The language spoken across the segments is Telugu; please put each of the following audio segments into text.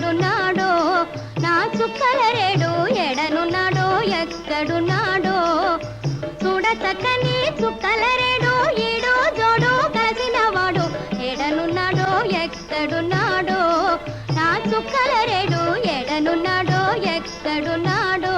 ఎక్కడున్నాడో నా చుక్కలరేడు ఎడనున్నాడో ఎక్కడున్నాడో చూడచక్కని చుక్కలరేడు ఈడు జోడు కలిసినవాడు ఎడనున్నాడో ఎక్కడున్నాడో నా చుక్కలరేడు ఎడనున్నాడో ఎక్కడున్నాడో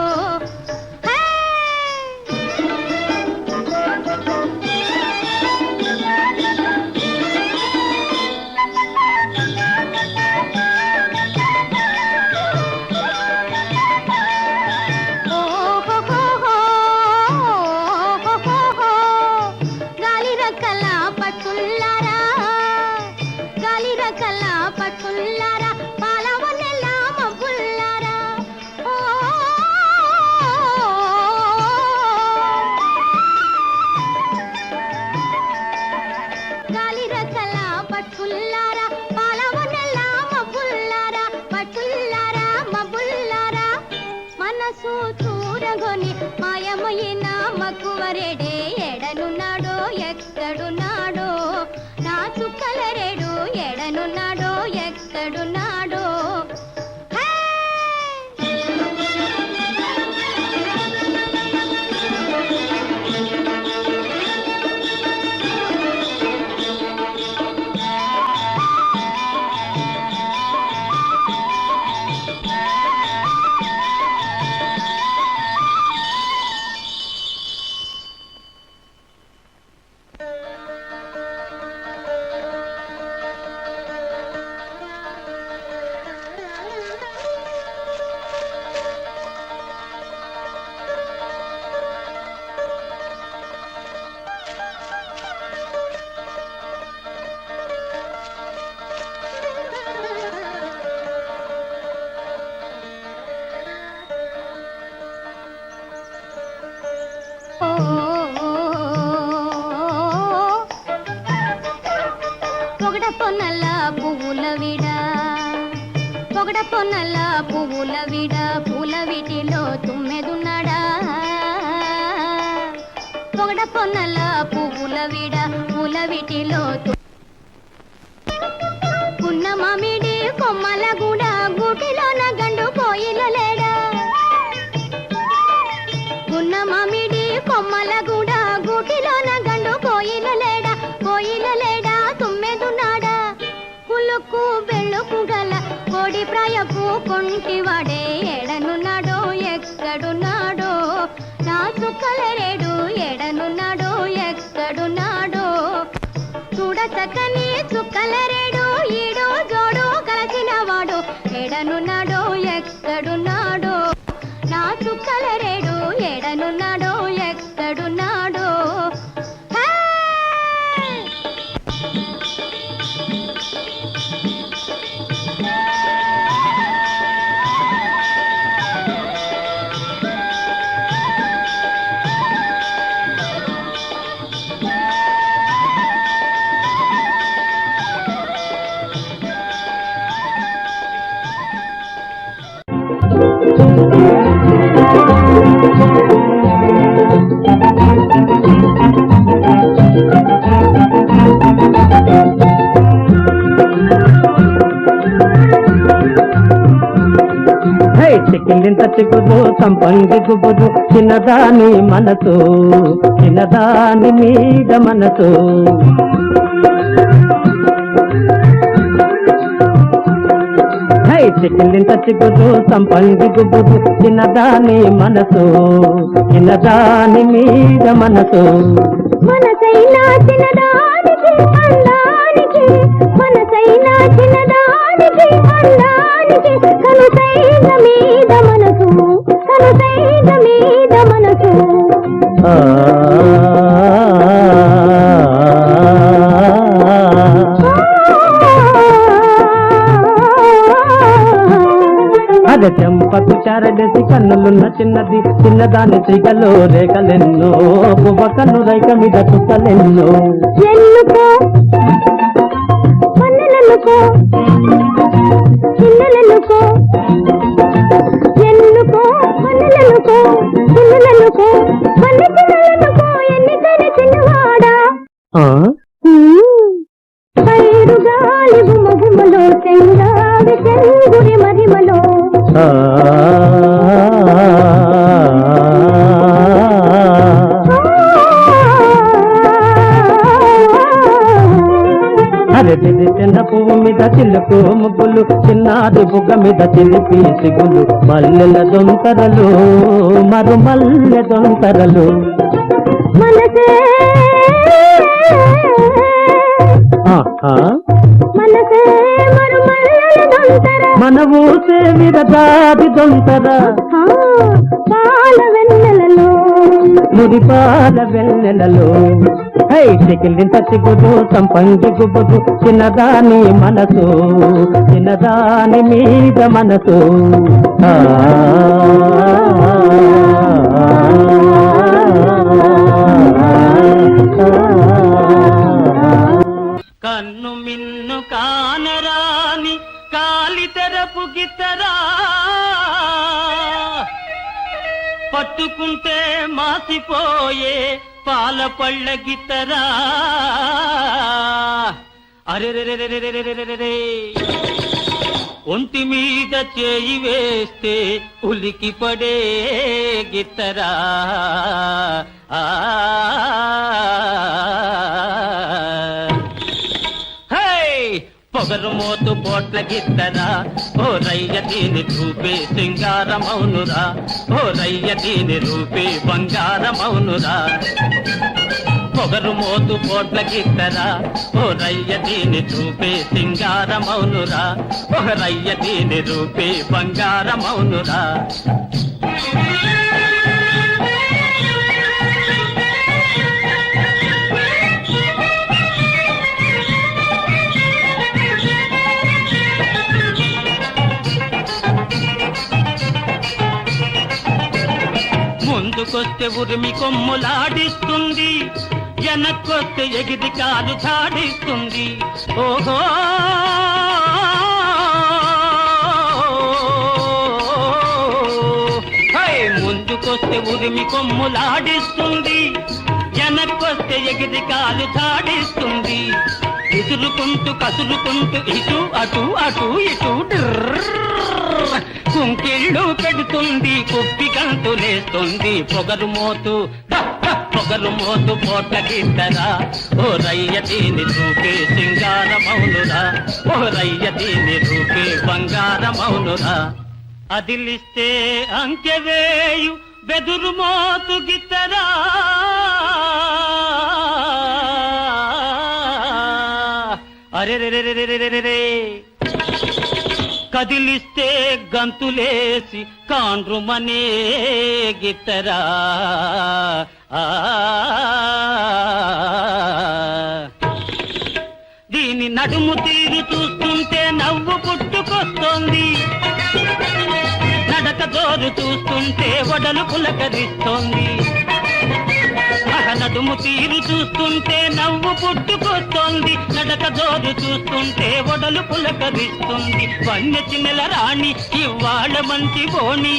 చూరగొని మాయమయిన మక్కువరేడే ఎడనున్నాడో ఎక్కడున్నాడో నా చుక్కలరేడు ఎడనున్నాడో ఎక్కడున్నాడో పొన్నల పువ్వుల విడ పొగడ పొన్నల పువ్వుల విడ పూల వీటిలో తుమ్మెదున్నాడా పొగడ పొన్నల పువ్వుల విడ పూల వీటిలో పున్న మామిడి కొమ్మల గూడ గూటిలోన గండు కోయిల లేడా పున్న మామిడి కొమ్మల గూడ గూటిలోన గండు కోయిల లేడా కోయిల లేడా తుమ్మెదున్నాడా పులుకు బెళ్ళుకు గల కోడి ప్రాయపు కొంటివాడే ఎడనున్నాడో ఎక్కడున్నాడో నా చుక్కలరేడు ఎడనున్నాడో ఎక్కడున్నాడో చూడచక్కని చుక్కలరేడు ఈడు జోడు కలిసినవాడు ఎడనున్నాడో ఎక్కడున్నాడో నా చుక్కలరేడు ఎడనున్నాడో ఎక్కడున్నాడో చిక్కిలింత చిక్కుదు సంపంగి గుబుదు చిన్నదాని మనసు చిన్నదాని మీద మనసు చిక్కిలింత చిక్కుదు సంపంగి గుబుదు చిన్నదాని మనసు చిన్నదాని మీద మనసు మనసైనా చిన్నదానికి అందానికి మనసైనా చిన్నదానికి అందానికి కనుసైన మీద మనసు కనుసైన మీద మనసు అది చెంపకు చారడేసి కన్నులున్న చిన్నది చిన్నదాని చిగలో రేఖలెన్నో పువ్వ కన్ను రైక మీద చుక్కలెన్నో ఎన్నుకో పన్నెలనుకో చిన్నలనుకో ఎన్నుకో పన్నెలనుకో చిన్నలనుకో పన్నెలనుకో ఎన్నికైన చిన్నవాడా పైరుగా చెయ్యాలి గుమగుమలో చెంగావి చెంగురి మరిమలో అరెటిది చిన్న పువ్వు మీద చిలుకు ముగ్గులు చిన్నాది బుగ్గ మీద చిలిపి సిగులు మల్లెల దొంతరలు మరు మల్లె దొంతరలు మనసే మనసే మరు మల్లెల దొంతర మన ఊసే విరదాది దొంతర పాల వెన్నెలలో మురిపాల వెన్నెలలో హై చికిలింత చిగురు సంపంగి గుబురు చిన్నదాని మనసు చిన్నదాని మీద మనసు కన్ను మిన్ను కానరాని కాలితెరపు గిత్తరా పట్టుకుంటే మాసిపోయే పాల పళ్ళ గిత్తరా అరెరెరెరెరెరెరెరెరె ఒంటి మీద చేయి వేస్తే ఉలికి పడే గిత్తరా పొగరు మోతు పోట్ల గిత్తరా ఓ రయ్య దీని రూపే సింగారమౌనురా ఓ రయ్య దీని రూపే బంగారమౌనురా పొగరు మోతు పోట్ల గిత్తరా ఓ రయ్య దీని రూపే సింగారమౌనురా ఓ రయ్య దీని రూపే బంగారమౌనురా ముందుకొస్తే ఉరిమి కొమ్ములాడిస్తుంది వెనక్కొస్తే ఎగిరి కాలు చాడిస్తుంది ఓహో ముందుకొస్తే ఉరిమి కొమ్ములాడిస్తుంది వెనక్కొస్తే ఎగిరి కాలు చాడిస్తుంది విసురుకుంటూ కసురుకుంటూ ఇటు అటు అటు ఇటు కుంకిళ్ళు పెడుతుంది కుప్పి గంతులేస్తుంది పొగరు మోతు పోట్ల గిత్తరా ఓ రయ్య దీని రూపే సింగారమౌనురా ఓ రయ్య దీని రూపే బంగారమౌనురా అదిలిస్తే అంకెవేయు బెదురు మోతు గిత్తరా అరెరెరెరెరెరెరె కదిలిస్తే గంతులేసి కాండ్రుమనే గిత్తరా దీని నడుము తీరు చూస్తుంటే నవ్వు పుట్టుకొస్తోంది నడక జోరు చూస్తుంటే వడలు పులకరిస్తోంది నడుము తీరు చూస్తుంటే నవ్వు పుట్టుకొస్తోంది నడక జోరు చూస్తుంటే వడలు పులకరిస్తుంది వన్యచిన్నెల రాణి ఇవాళ మంచి బోణి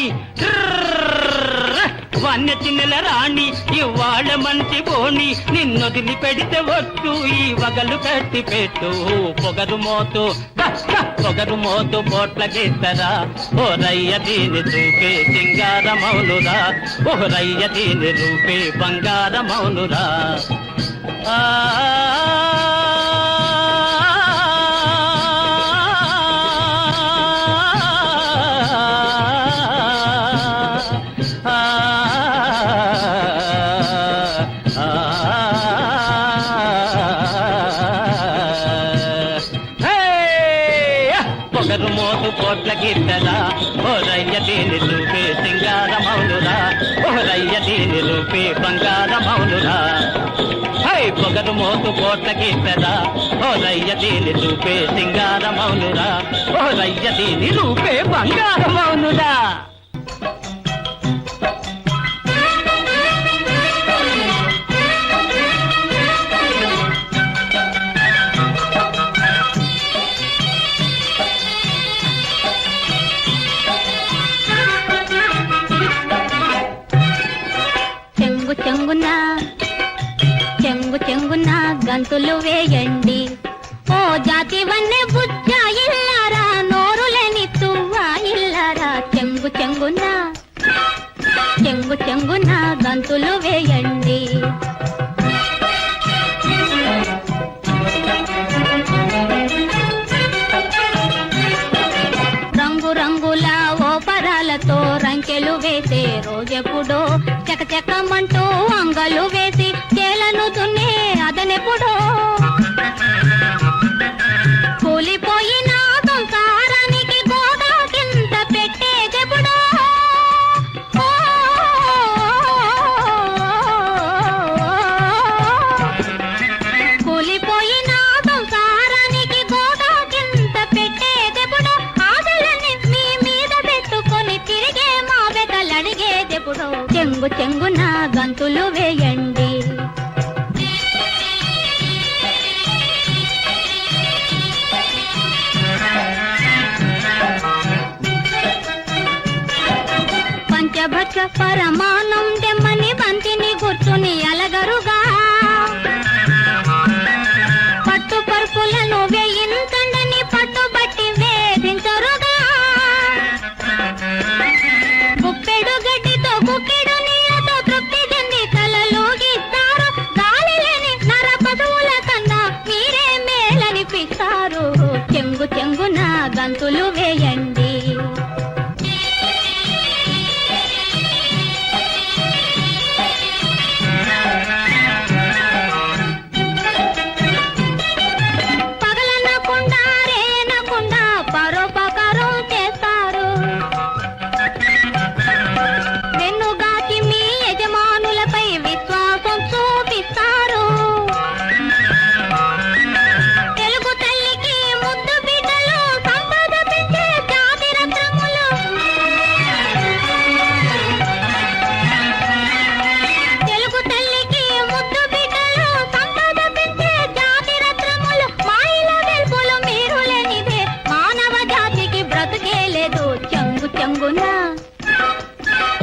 వన్యచిన్నెల రాణి ఇవాళ మంచి బోణి నిన్నొదిలి పెడితే వద్దు ఈ వగలు కట్టి పెట్టు పొగరు మోతు పోట్ల గిత్తరా ఓ రయ్య దీని రూపే సింగారమౌనురా ఓ రయ్య దీని రూపే బంగారమౌనురా పొగరు మోతు పోట్ల గిత్తరా ఓ రయ్య దీని రూపే సింగారమౌనురా ఓ రయ్య దీని రూపే బంగారమౌనురా పొగరు మోతు పోట్ల గిత్తరా ఓ రయ్య దీని రూపే సింగారమౌనురా ఓ రయ్య దీని రూపే బంగారమౌనురా చెంగున గంతులు వేయండి ఓ జాతి జాతి వన్నె బుజ్జ ఇల్లారా నోరులేని తువ్వా ఇల్లారా చెంగు చెంగున చెంగు చెంగున గంతులు వేయండి రంగు రంగుల ఓపరాలతో రంకెలు వేసే రోజెప్పుడో చకచకమంటూ అంగలు వేసి చేలను దున్నే అదనెప్పుడో కూలిపోయిన సంసారానికి గోదా కింద పెట్టేదెప్పుడో కూలిపోయిన సంసారానికి గోదా కింద పెట్టేదెప్పుడో ఆశలని మీ మీద పెట్టుకొని తిరిగే మా వెతలడిగేదెప్పుడో చెంగు చెంగున గంతులు వేయండి పంచభక్ష పరమానం దెమ్మని బంతిని గుర్తుని అలగరుగా పట్టు పరుపులను వేయించండని పట్టుబట్టి వేధించరుగా గుప్పెడు గడ్డితో కుక్కెడు నీళ్ళతో తృప్తి చెంది తలలోగిస్తారు గాలి లేని నర పశువుల కన్నా మీరే మేలనిపిస్తారు చెంగు చెంగున గంతులు వేయండి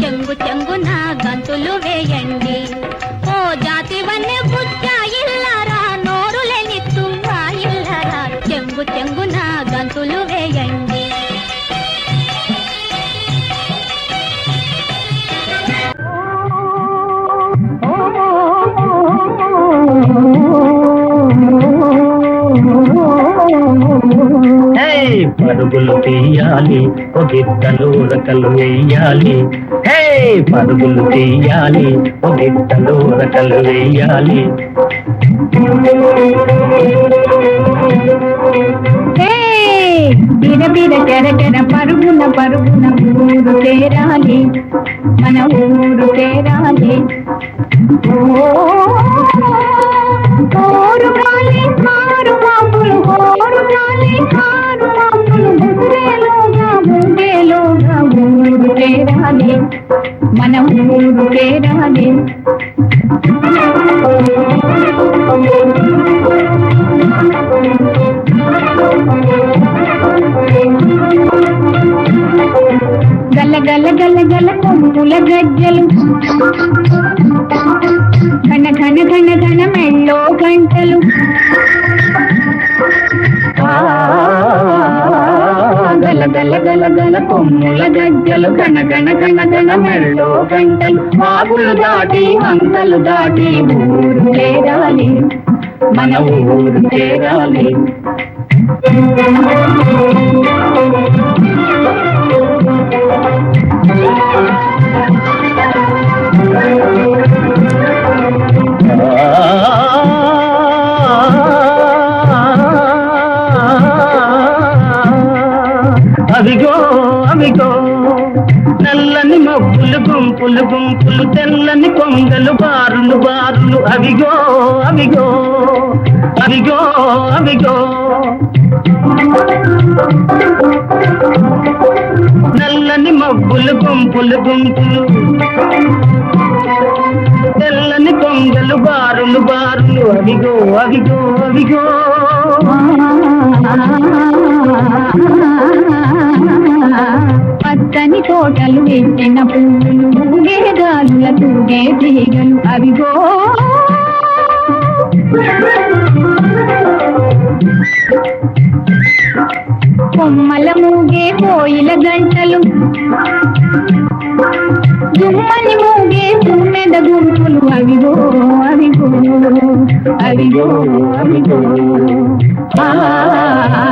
చెంగు చెంగున గంతులు వేయండి ఓ జాతి వన్నె బుజ్జ ఇల్లారా నోరులేని తువ్వా ఇల్లారా చెంగు చెంగున గంతులు వేయండి పరుగులు తీయాలి ఓ గిట్టలు రకలు వేయాలి హే పరుగులు తీయాలి ఓ గిట్టలు రకలు వేయాలి బిర బిర చెర పరుగున పరుగున ఊరు చేరాలి మన ఊరు చేరాలి ఓరు గాలి కారు మాపులు ఓరు గాలి కారు మాపులు ముదేలోగా ఊరు చేరాలి మన ఊరు చేరాలి గల గల గల గల కొమ్ముల గజ్జలు ఘన ఘన ఘన ఘన మెళ్ళో గంటలు గల గల గల గల కొమ్ముల గజ్జలు ఘన ఘన ఘన ఘన మెళ్ళో గంటలు వాగులు దాటి అంతలు దాటి ఊరు చేరాలి మన ఊరు చేరాలి అవిగో అవిగో నల్లని మబ్బులు గుంపులు గుంపులు తెల్లని కొంగలు బారులు బారులు అవిగో అవిగో అవిగో అవిగో నల్లని మబ్బులు గుంపులు గుంపులు తెల్లని కొంగలు బారులు బారులు అవిగో అవిగో అవిగో పచ్చని తోటలు ఎత్తిన పువ్వులు ఊగే గాలుల తూగే తీగలు అవిగో కోయిల గంటలు గుమ్మని మోగే తుమ్మెద గుంపులు అవిగో అవిగో అవిగో అవిగో ఆ ఆ